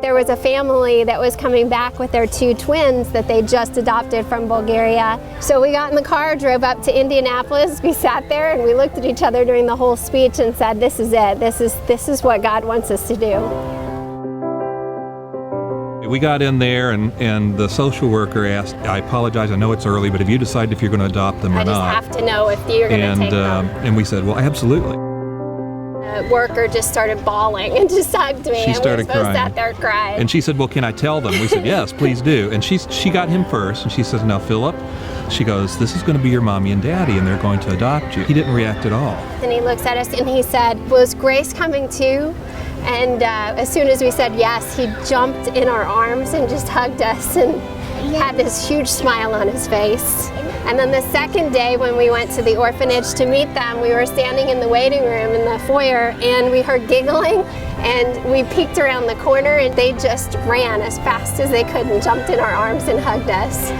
There was a family that was coming back with their 2 twins that they just adopted from Bulgaria. So we got in the car, drove up to Indianapolis, we sat there and we looked at each other during the whole speech and said, this is it, this is what God wants us to do. We got in there and the social worker asked, I apologize, I know it's early, but have you decided if you're going to adopt them or not? I just have to know if you're going to take them. And we said, well, absolutely. The worker just started bawling and just hugged me. She started and we both crying. sat there crying. And she said, well, can I tell them? We said, yes, please do. And she got him first, and she says, now, Philip, she goes, this is going to be your mommy and daddy, and they're going to adopt you. He didn't react at all. And he looks at us and he said, was Grace coming too? And as soon as we said yes, he jumped in our arms and just hugged us and had this huge smile on his face. And then the second day when we went to the orphanage to meet them, we were standing in the waiting room in the foyer and we heard giggling and we peeked around the corner and they just ran as fast as they could and jumped in our arms and hugged us.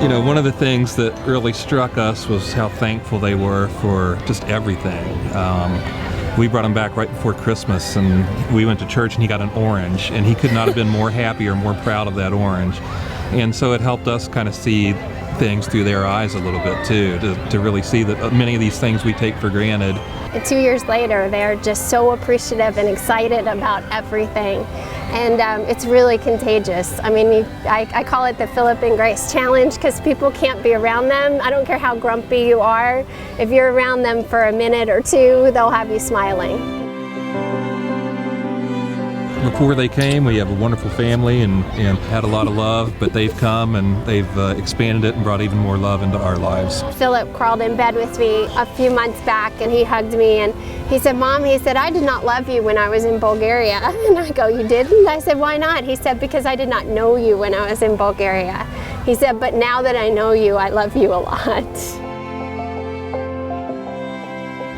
You know, one of the things that really struck us was how thankful they were for just everything. We brought him back right before Christmas and we went to church and he got an orange and he could not have been more happy or more proud of that orange. And so it helped us kind of see things through their eyes a little bit too, to really see that many of these things we take for granted. And 2 years later, they're just so appreciative and excited about everything. And it's really contagious. I mean, I call it the Philip and Grace Challenge because people can't be around them. I don't care how grumpy you are. If you're around them for a minute or two, they'll have you smiling. Before they came, we have a wonderful family and had a lot of love, but they've come and they've expanded it and brought even more love into our lives. Philip crawled in bed with me a few months back and he hugged me and he said, Mom, he said, I did not love you when I was in Bulgaria. And I go, you didn't? I said, why not? He said, because I did not know you when I was in Bulgaria. He said, but now that I know you, I love you a lot.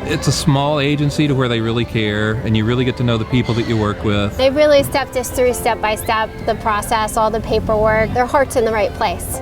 It's a small agency to where they really care and you really get to know the people that you work with. They really stepped us through step by step, the process, all the paperwork. Their heart's in the right place.